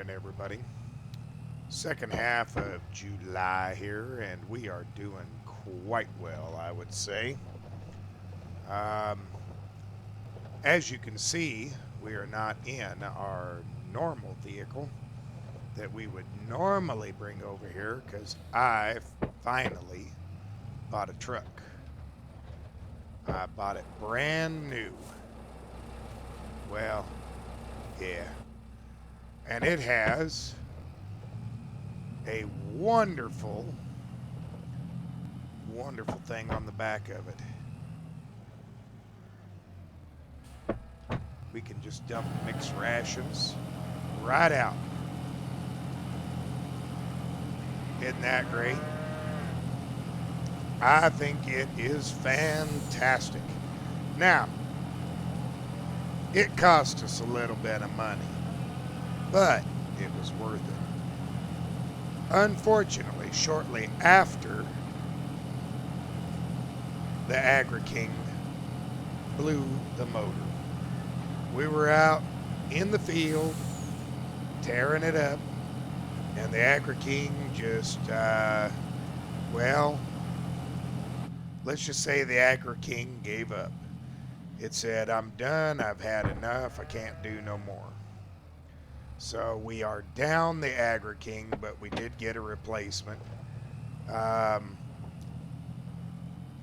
morning, everybody. Second half of July here, and we are doing quite well, I would say. Um, as you can see, we are not in our normal vehicle that we would normally bring over here because I finally bought a truck. I bought it brand new. Well, yeah. And it has a wonderful, wonderful thing on the back of it. We can just dump mixed rations right out. Isn't that great? I think it is fantastic. Now, it cost us a little bit of money, but it was worth it. Unfortunately, shortly after the Agri King blew the motor, we were out in the field tearing it up, and the Agri King just, well, let's just say the Agri King gave up. It said, I'm done, I've had enough, I can't do no more. So we are down the Agri King, but we did get a replacement.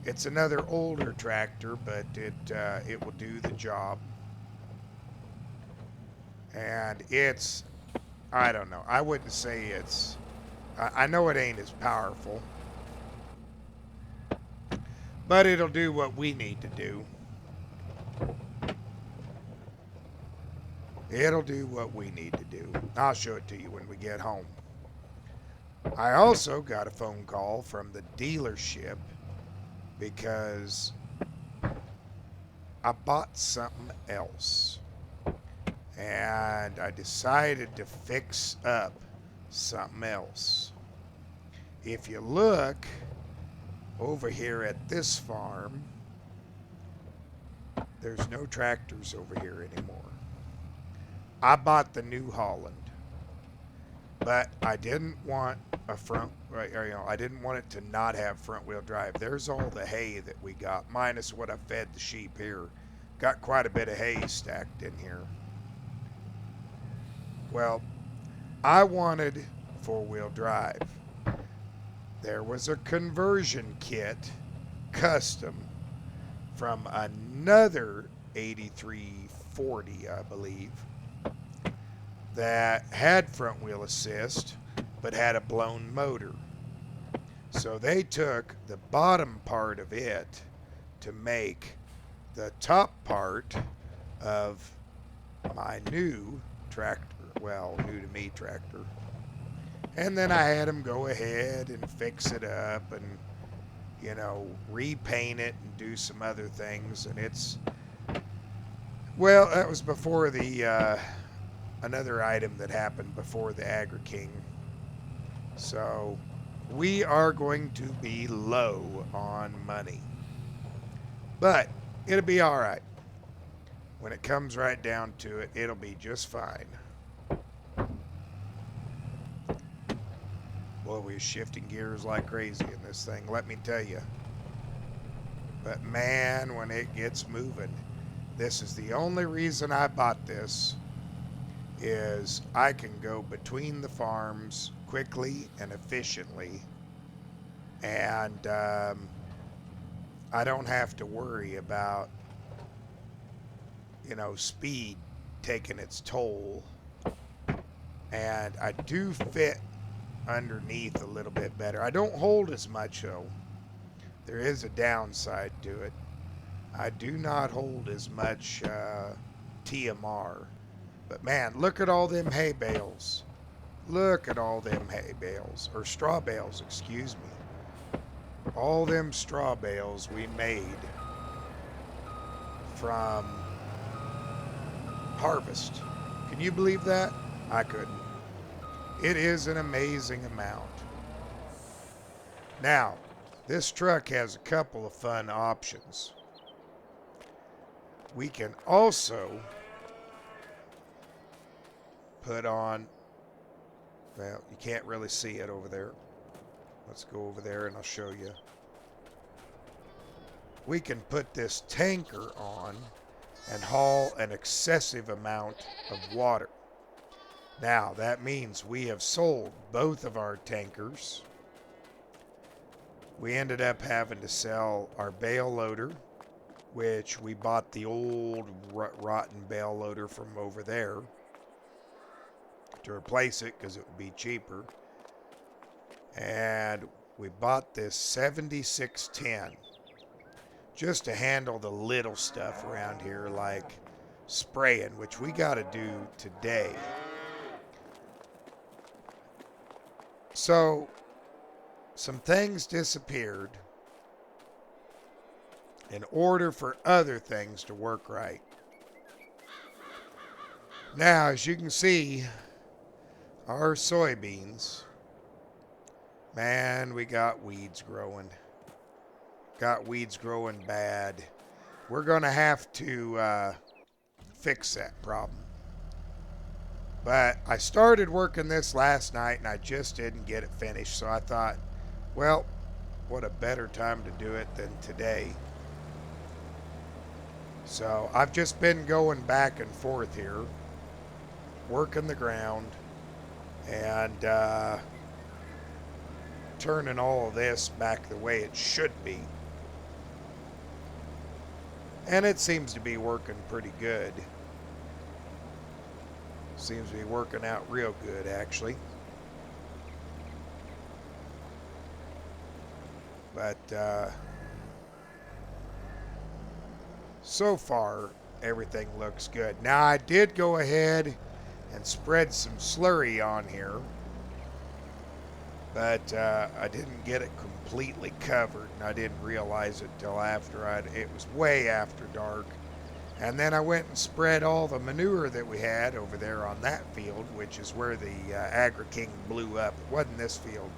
It's another older tractor, but it will do the job. And it's, I don't know, I wouldn't say it's, I know it ain't as powerful, but it'll do what we need to do. It'll do what we need to do. I'll show it to you when we get home. I also got a phone call from the dealership because I bought something else. And I decided to fix up something else. If you look over here at this farm, there's no tractors over here anymore. I bought the New Holland, but I didn't want a front, I didn't want it to not have front wheel drive. There's all the hay that we got, minus what I fed the sheep here. Got quite a bit of hay stacked in here. Well, I wanted four-wheel drive. There was a conversion kit, custom, from another 8340, I believe, that had front wheel assist but had a blown motor. So they took the bottom part of it to make the top part of my new tractor, well, new to me tractor. And then I had them go ahead and fix it up and, you know, repaint it and do some other things. And it's, well, that was before the another item that happened before the Agri King. So we are going to be low on money, but it'll be all right. When it comes right down to it, it'll be just fine. Boy, we're shifting gears like crazy in this thing, let me tell you. But man, when it gets moving, this is the only reason I bought this, is I can go between the farms quickly and efficiently, and I don't have to worry about, you know, speed taking its toll. And I do fit underneath a little bit better. I don't hold as much though. There is a downside to it. I do not hold as much TMR. But man, look at all them hay bales. Look at all them hay bales, or straw bales, excuse me. All them straw bales we made from harvest. Can you believe that? I couldn't. It is an amazing amount. Now, this truck has a couple of fun options. We can also put on Well, you can't really see it over there. Let's go over there and I'll show you. We can put this tanker on and haul an excessive amount of water. Now, that means we have sold both of our tankers. We ended up having to sell our bale loader, which we bought the old rotten bale loader from over there to replace it because it would be cheaper. And we bought this 7610 just to handle the little stuff around here like spraying, which we got to do today. So some things disappeared in order for other things to work right. Now, as you can see, our soybeans, man, we got weeds growing. Got weeds growing bad. We're going to have to fix that problem. But I started working this last night and I just didn't get it finished. So I thought, well, what a better time to do it than today. So I've just been going back and forth here, working the ground and turning all of this back the way it should be. And it seems to be working pretty good. Seems to be working out real good, actually. But so far, everything looks good. Now, I did go ahead and spread some slurry on here, but I didn't get it completely covered, and I didn't realize it till after it was way after dark. And then I went and spread all the manure that we had over there on that field, which is where the Agri-King blew up. It wasn't this field.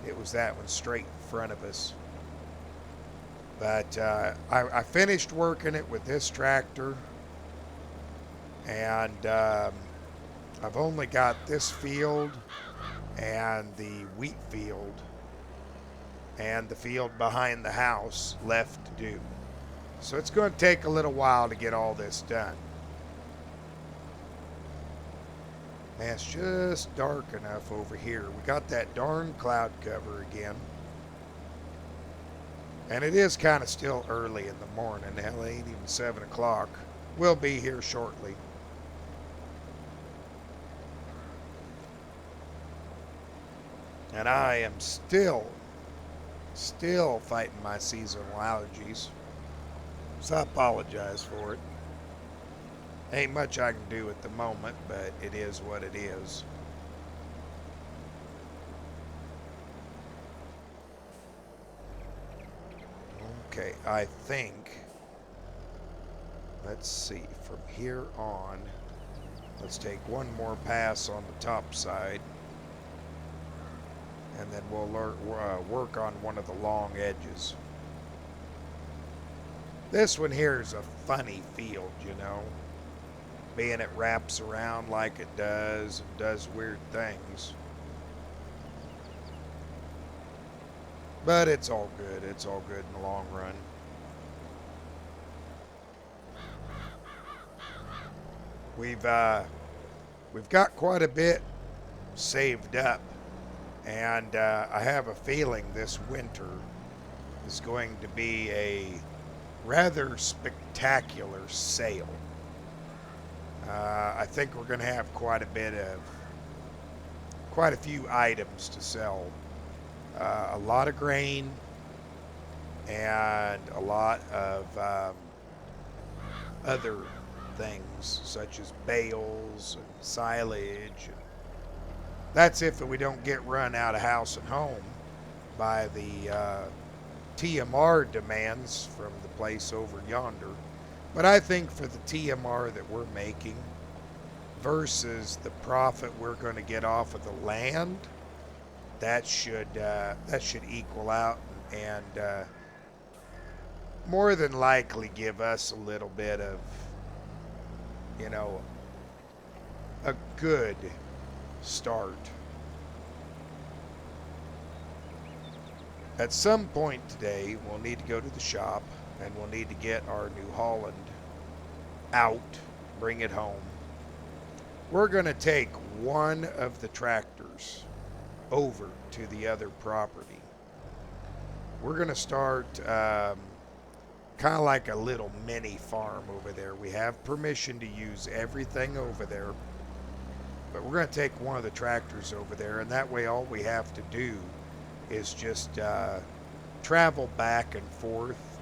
It was that one straight in front of us. But I finished working it with this tractor. And I've only got this field and the wheat field and the field behind the house left to do. So it's going to take a little while to get all this done. Man, it's just dark enough over here. We got that darn cloud cover again. And it is kind of still early in the morning. Hell, it ain't even 7 o'clock. We'll be here shortly. And I am still fighting my seasonal allergies. So I apologize for it. Ain't much I can do at the moment, but it is what it is. Okay, I think, let's see, from here on, let's take one more pass on the top side. And then we'll work on one of the long edges. This one here is a funny field, you know. Being it wraps around like it does and does weird things. But it's all good. It's all good in the long run. We've got quite a bit saved up. And I have a feeling this winter is going to be a rather spectacular sale. I think we're going to have quite a few items to sell. A lot of grain and a lot of other things such as bales and silage. That's if we don't get run out of house and home by the TMR demands from the place over yonder. But I think for the TMR that we're making versus the profit we're going to get off of the land, that should equal out and more than likely give us a little bit of, you know, a good start At some point today, we'll need to go to the shop and we'll need to get our New Holland out, bring it home. We're going to take one of the tractors over to the other property. We're going to start kind of like a little mini farm over there. We have permission to use everything over there, but we're going to take one of the tractors over there, and that way all we have to do is just travel back and forth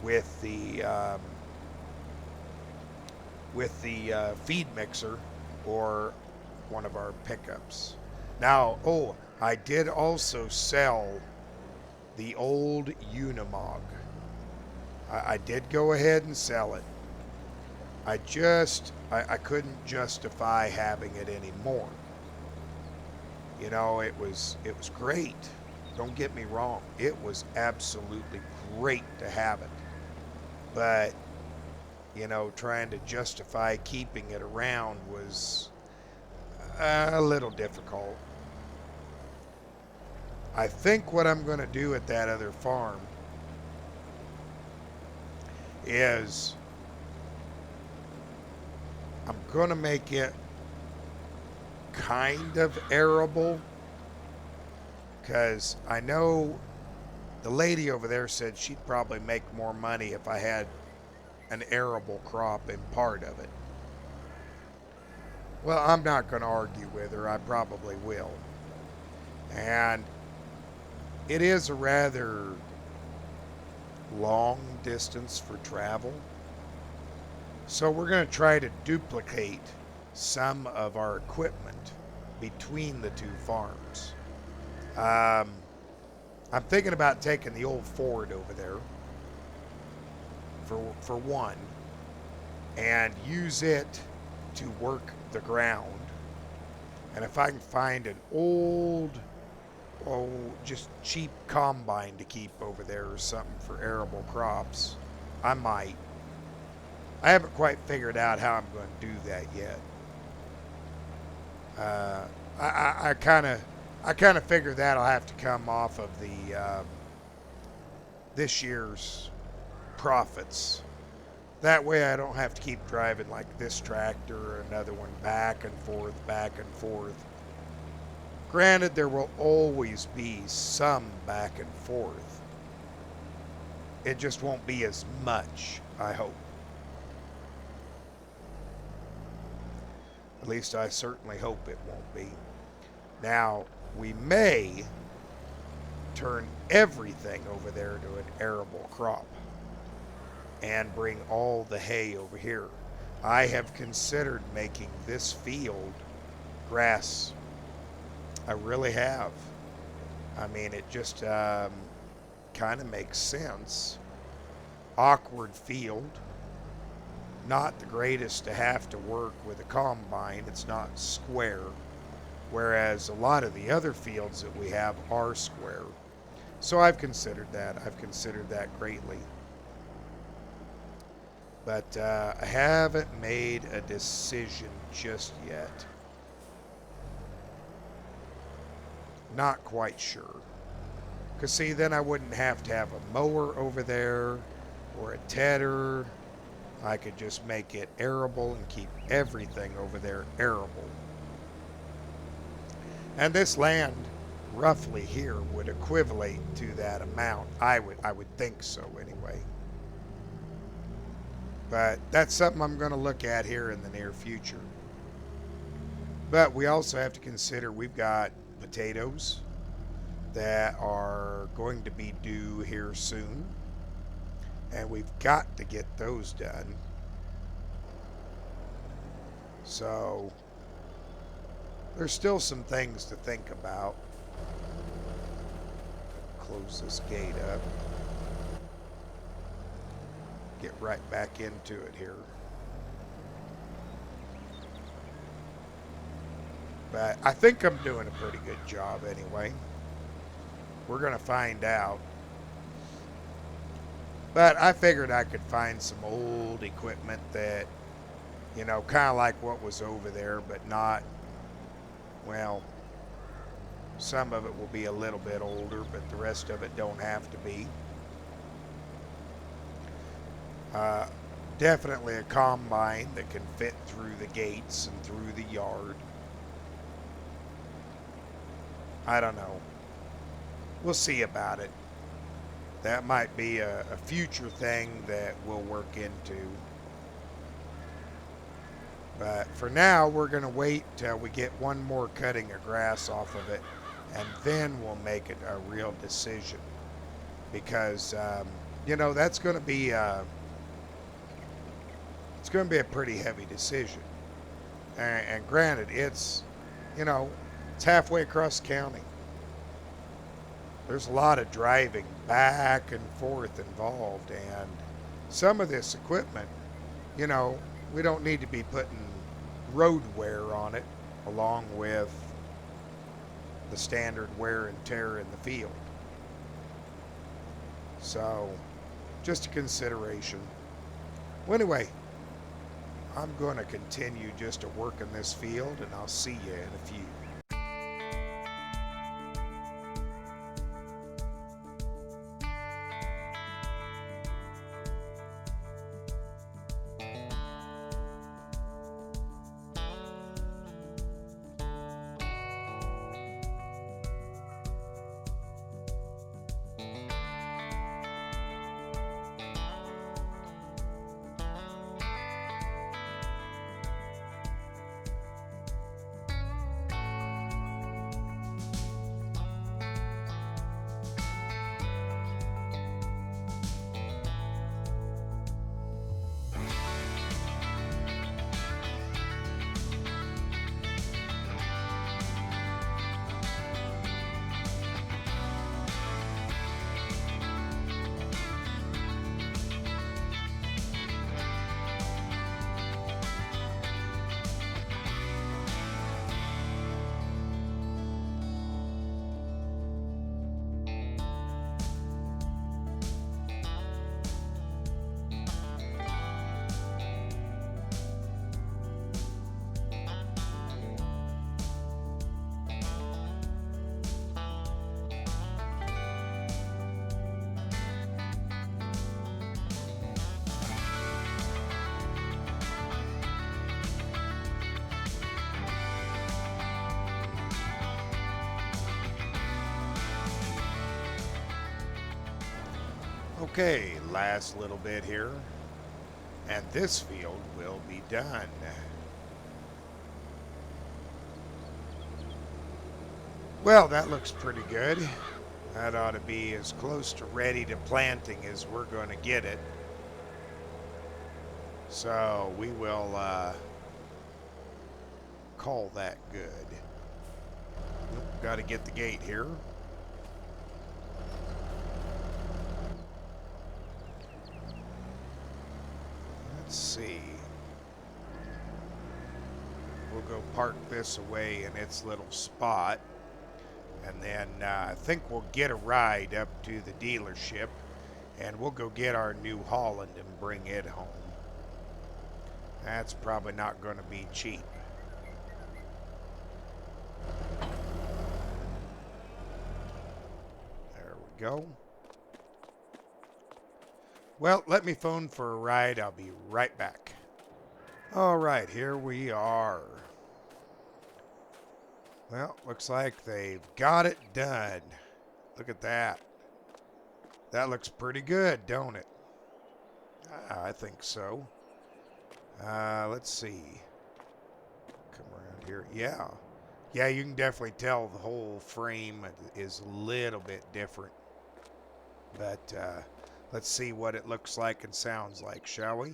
with the feed mixer or one of our pickups. Now, oh, I did also sell the old Unimog. I did go ahead and sell it. I couldn't justify having it anymore. You know, it was great. Don't get me wrong. It was absolutely great to have it. But, you know, trying to justify keeping it around was a little difficult. I think what I'm going to do at that other farm is I'm going to make it kind of arable, because I know the lady over there said she'd probably make more money if I had an arable crop in part of it. Well, I'm not going to argue with her. I probably will. And it is a rather long distance for travel. So we're going to try to duplicate some of our equipment between the two farms. I'm thinking about taking the old Ford over there for one, and use it to work the ground. And if I can find an old, just cheap combine to keep over there or something for arable crops, I might. I haven't quite figured out how I'm going to do that yet. I kind of figure that'll have to come off of the this year's profits. That way I don't have to keep driving like this tractor or another one back and forth, back and forth. Granted, there will always be some back and forth. It just won't be as much, I hope. At least I certainly hope it won't be. Now, we may turn everything over there to an arable crop and bring all the hay over here. I have considered making this field grass. I really have. I mean, it just kind of makes sense. Awkward field. Not the greatest to have to work with a combine. It's not square. Whereas a lot of the other fields that we have are square. So I've considered that. I've considered that greatly. But I haven't made a decision just yet. Not quite sure. Because see, then I wouldn't have to have a mower over there or a tedder. I could just make it arable and keep everything over there arable. And this land, roughly here, would equivalent to that amount. I would think so anyway. But that's something I'm going to look at here in the near future. But we also have to consider we've got potatoes that are going to be due here soon. And we've got to get those done. So there's still some things to think about. Close this gate up. Get right back into it here. But I think I'm doing a pretty good job anyway. We're going to find out. But I figured I could find some old equipment that, you know, kind of like what was over there, but not, well, Some of it will be a little bit older, but the rest of it don't have to be. Uh, Definitely a combine that can fit through the gates and through the yard. I don't know. We'll see about it. That might be a future thing that we'll work into. But for now, we're going to wait till we get one more cutting of grass off of it, and then we'll make it a real decision. Because, that's going to be it's going to be a pretty heavy decision. And granted, it's halfway across the county. There's a lot of driving back and forth involved, and some of this equipment, we don't need to be putting road wear on it along with the standard wear and tear in the field. So, just a consideration. Well, anyway, I'm going to continue just to work in this field, and I'll see you in a few. Okay, last little bit here, and this field will be done. Well, that looks pretty good. That ought to be as close to ready to planting as we're going to get it. So we will call that good. Got to get the gate here. Let's see. We'll go park this away in its little spot. And then I think we'll get a ride up to the dealership. And we'll go get our New Holland and bring it home. That's probably not going to be cheap. There we go. Well, let me phone for a ride. I'll be right back. All right, here we are. Well, looks like they've got it done. Look at that. That looks pretty good, don't it? I think so. Let's see. Come around here. Yeah. Yeah, you can definitely tell the whole frame is a little bit different. But let's see what it looks like and sounds like, shall we?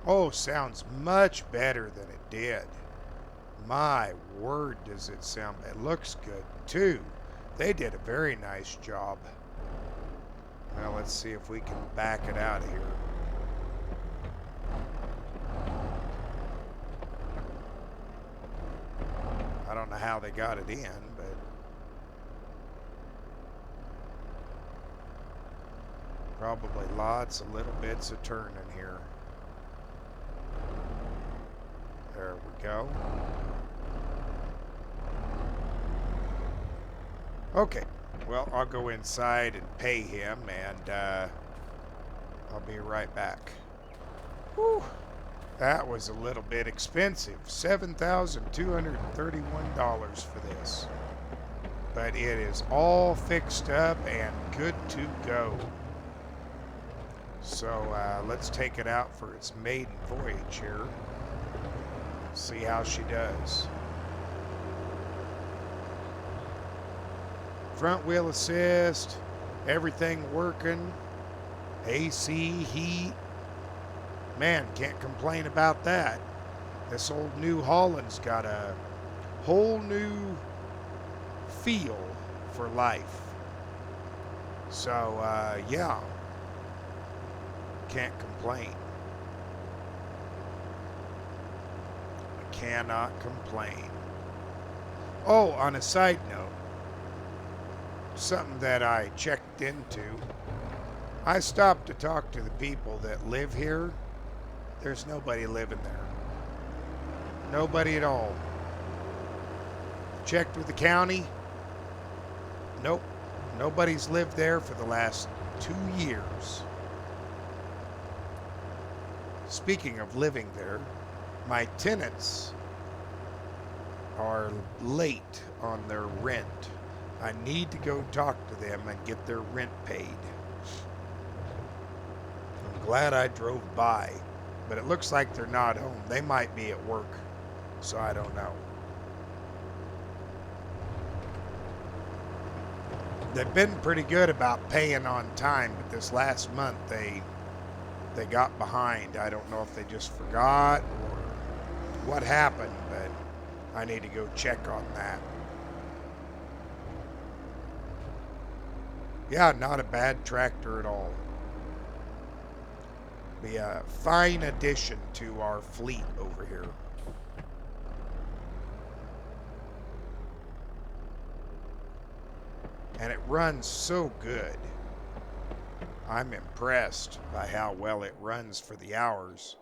Oh, sounds much better than it did. My word, does it sound. It looks good, too. They did a very nice job. Now, let's see if we can back it out of here. I don't know how they got it in, but probably lots of little bits of turning here. There we go. Okay, well, I'll go inside and pay him, and I'll be right back. Whew, that was a little bit expensive. $7,231 for this. But it is all fixed up and good to go. So let's take it out for its maiden voyage here. See how she does. Front wheel assist, everything working, AC, heat. Man, can't complain about that. This old New Holland's got a whole new feel for life. So, yeah, can't complain. I cannot complain. Oh, on a side note, something that I checked into. I stopped to talk to the people that live here. There's nobody living there. Nobody at all. Checked with the county. Nope. Nobody's lived there for the last 2 years. Speaking of living there, my tenants are late on their rent. I need to go talk to them and get their rent paid. I'm glad I drove by, but it looks like they're not home. They might be at work, so I don't know. They've been pretty good about paying on time, but this last month they got behind. I don't know if they just forgot or what happened, but I need to go check on that. Yeah, not a bad tractor at all. Be a fine addition to our fleet over here. And it runs so good. I'm impressed by how well it runs for the hours.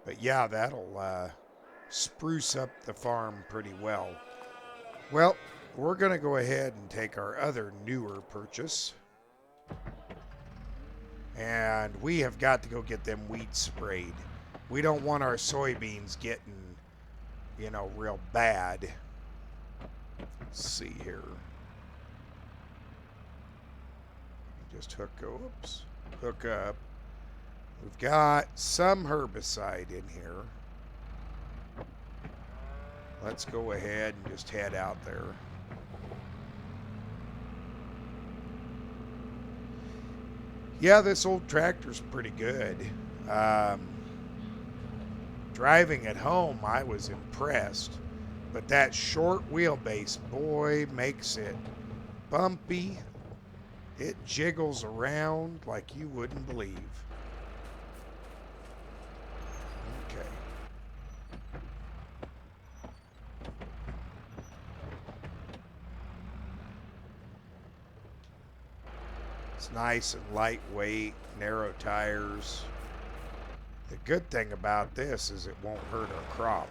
But yeah, that'll spruce up the farm pretty well. Well, we're going to go ahead and take our other newer purchase. And we have got to go get them weeds sprayed. We don't want our soybeans getting, real bad. Let's see here. Just hook up. We've got some herbicide in here. Let's go ahead and just head out there. Yeah, this old tractor's pretty good. Driving it home, I was impressed. But that short wheelbase, boy, makes it bumpy. It jiggles around like you wouldn't believe. Okay. It's nice and lightweight, narrow tires. The good thing about this is it won't hurt our crop.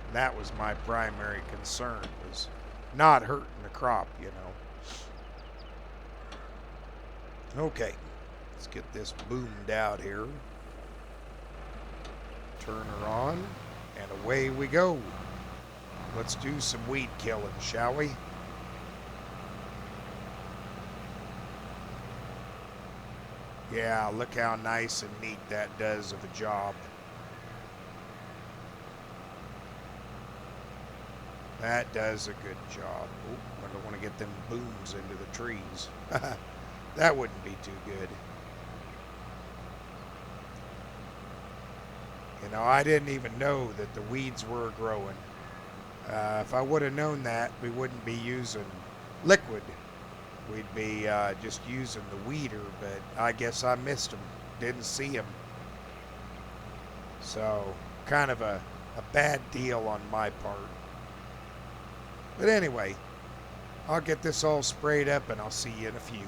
And that was my primary concern, was not hurting the crop, Okay, let's get this boomed out here. Turn her on, and away we go. Let's do some weed killing, shall we? Yeah, look how nice and neat that does of a job. That does a good job. Oh, I don't want to get them booms into the trees. That wouldn't be too good. I didn't even know that the weeds were growing. If I would have known that, we wouldn't be using liquid. We'd be just using the weeder, but I guess I missed them. Didn't see them. So, kind of a bad deal on my part. But anyway, I'll get this all sprayed up and I'll see you in a few.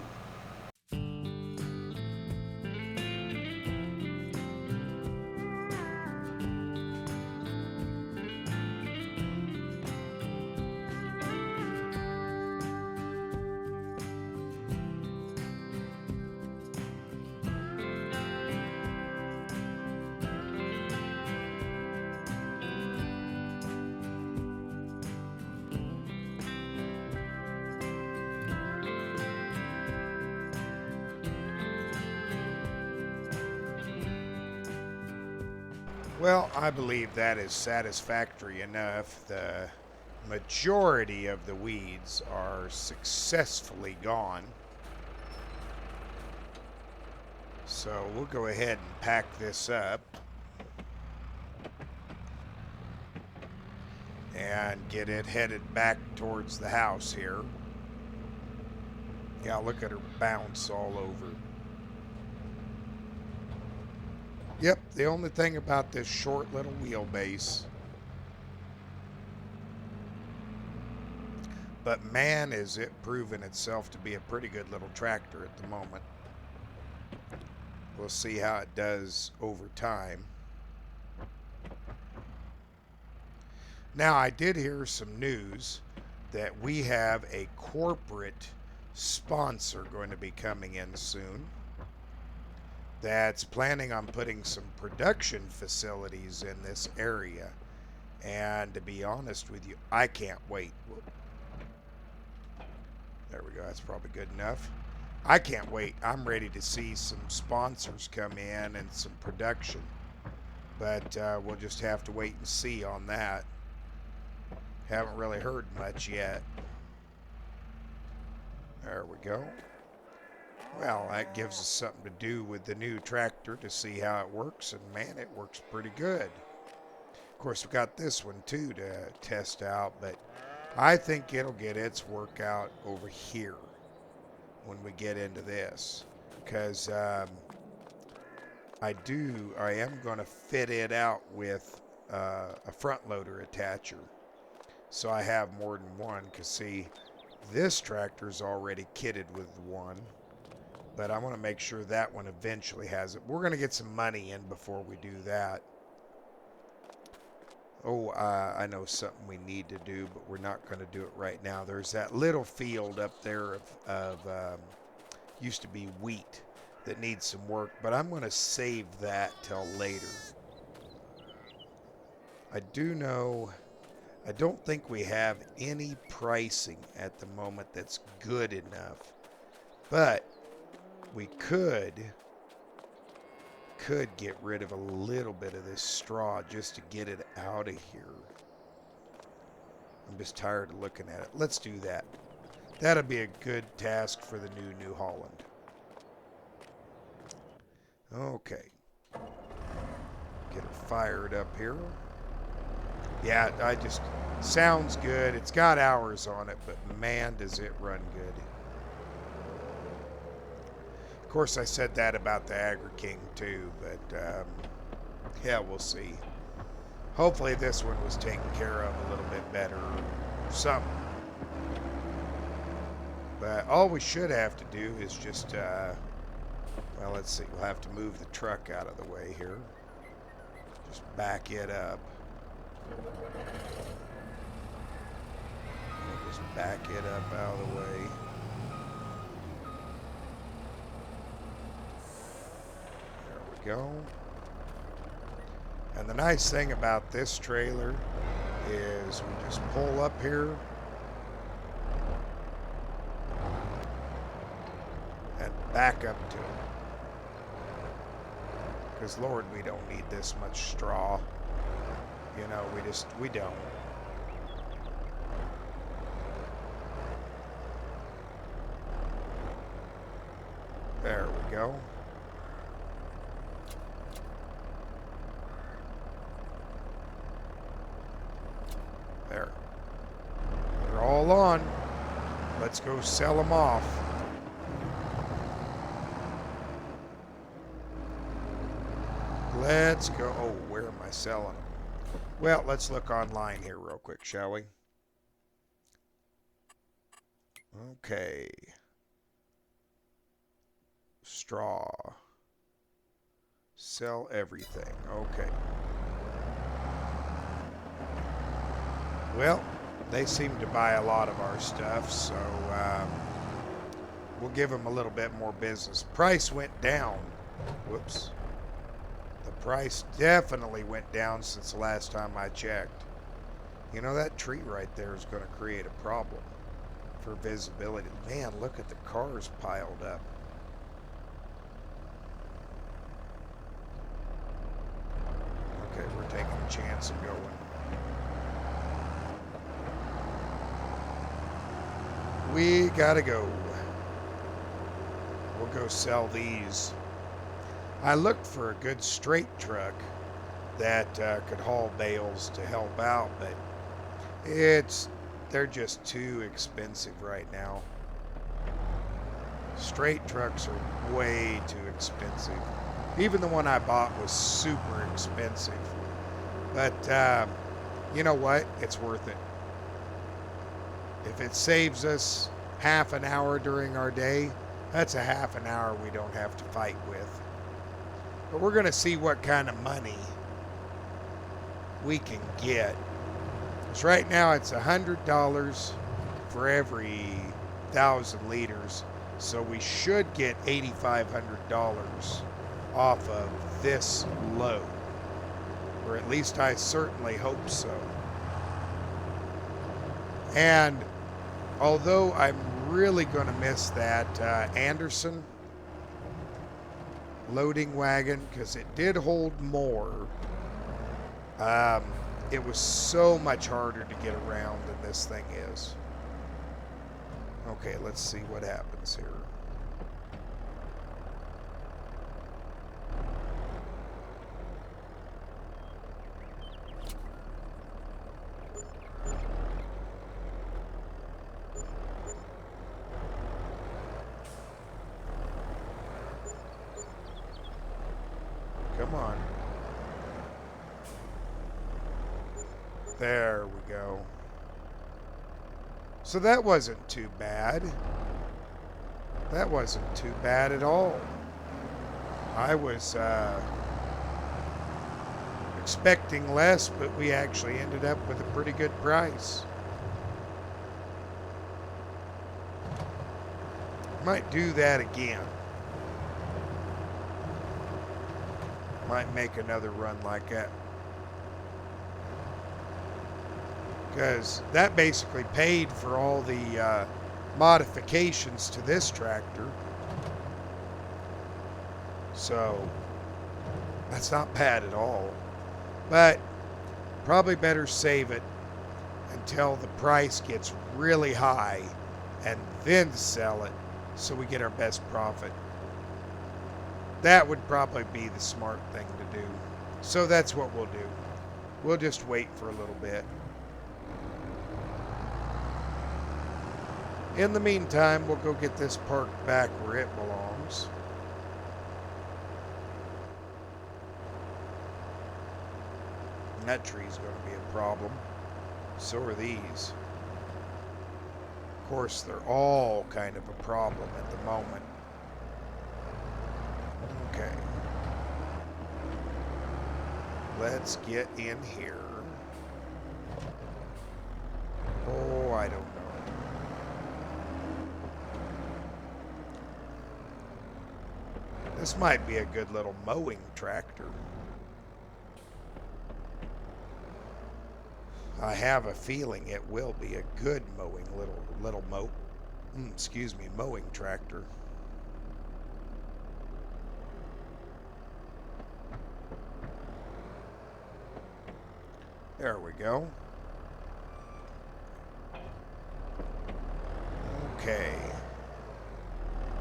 Well, I believe that is satisfactory enough. The majority of the weeds are successfully gone. So we'll go ahead and pack this up and get it headed back towards the house here. Yeah, look at her bounce all over. Yep, the only thing about this short little wheelbase. But man, is it proven itself to be a pretty good little tractor at the moment. We'll see how it does over time. Now, I did hear some news that we have a corporate sponsor going to be coming in soon that's planning on putting some production facilities in this area. And to be honest with you, I can't wait. There we go. That's probably good enough. I can't wait. I'm ready to see some sponsors come in and some production. But we'll just have to wait and see on that. Haven't really heard much yet. There we go. Well, that gives us something to do with the new tractor to see how it works. And man, it works pretty good. Of course, we got this one too to test out. But I think it'll get its workout over here when we get into this, because I am going to fit it out with a front loader attacher, so I have more than one. Because see, this tractor is already kitted with one, but I want to make sure that one eventually has it. We're going to get some money in before we do that. Oh, I know something we need to do, but we're not going to do it right now. There's that little field up there of used to be wheat that needs some work, but I'm going to save that till later. I do know, I don't think we have any pricing at the moment that's good enough, but we could get rid of a little bit of this straw just to get it out of here. I'm just tired of looking at it. Let's do that. That'll be a good task for the New Holland. Okay. Get her fired up here. Yeah, sounds good. It's got hours on it, but man, does it run good. Of course, I said that about the Agri King too, but yeah, we'll see. Hopefully this one was taken care of a little bit better or something. But all we should have to do is just, well, let's see. We'll have to move the truck out of the way here. Just back it up. We'll just back it up out of the way. Go. And the nice thing about this trailer is we just pull up here and back up to it. Because Lord, we don't need this much straw. You know, we don't. There we go. There. They're all on. Let's go sell them off. Let's go. Oh, where am I selling them? Well, let's look online here real quick, shall we? Okay. Straw. Sell everything. Okay. Well, they seem to buy a lot of our stuff, so we'll give them a little bit more business. Price went down. Whoops. The price definitely went down since the last time I checked. You know, that tree right there is going to create a problem for visibility. Man, look at the cars piled up. Okay, taking a chance of going. We gotta go. We'll go sell these. I looked for a good straight truck that could haul bales to help out, but they're just too expensive right now. Straight trucks are way too expensive. Even the one I bought was super expensive. But you know what? It's worth it. If it saves us half an hour during our day, that's a half an hour we don't have to fight with. But we're going to see what kind of money we can get. Because right now it's $100 for every 1,000 liters. So we should get $8,500 off of this load. Or at least I certainly hope so. And although I'm really going to miss that Anderson loading wagon, because it did hold more, it was so much harder to get around than this thing is. Okay, let's see what happens here. Come on. There we go. So that wasn't too bad. That wasn't too bad at all. I was expecting less, but we actually ended up with a pretty good price. Might do that again. Might make another run like that. Because that basically paid for all the modifications to this tractor. So that's not bad at all. But probably better save it until the price gets really high and then sell it so we get our best profit. That would probably be the smart thing to do. So that's what we'll do. We'll just wait for a little bit. In the meantime, we'll go get this parked back where it belongs. And that tree's going to be a problem. So are these. Of course, they're all kind of a problem at the moment. Okay. Let's get in here. Oh, I don't know. This might be a good little mowing tractor. I have a feeling it will be a good mowing mowing tractor. There we go. Okay.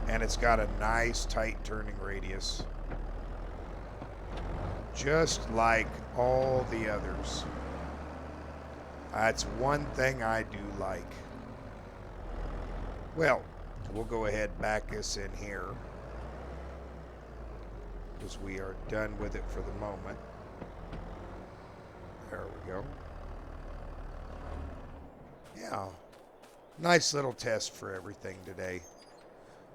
And it's got a nice tight turning radius. Just like all the others. That's one thing I do like. Well, we'll go ahead and back this in here, because we are done with it for the moment. There we go. Yeah. Nice little test for everything today.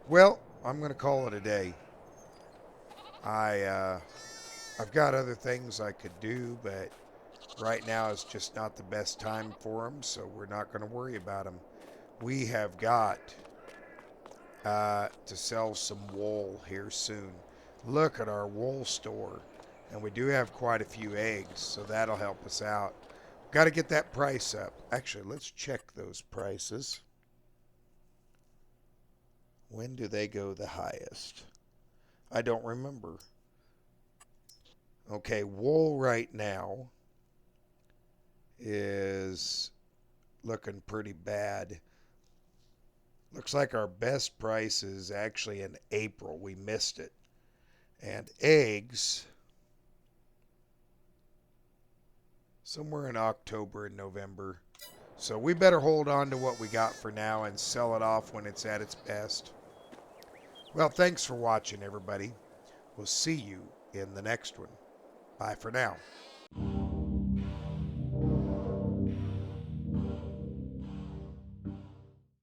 Well, I'm going to call it a day. I've got other things I could do, but right now is just not the best time for them, so we're not going to worry about them. We have got to sell some wool here soon. Look at our wool store, and we do have quite a few eggs, so that'll help us out. Got to get that price up. Actually, let's check those prices. When do they go the highest? I don't remember. Okay, wool right now is looking pretty bad. Looks like our best price is actually in April. We missed it. And eggs, somewhere in October and November. So we better hold on to what we got for now and sell it off when it's at its best. Well, thanks for watching, everybody. We'll see you in the next one. Bye for now.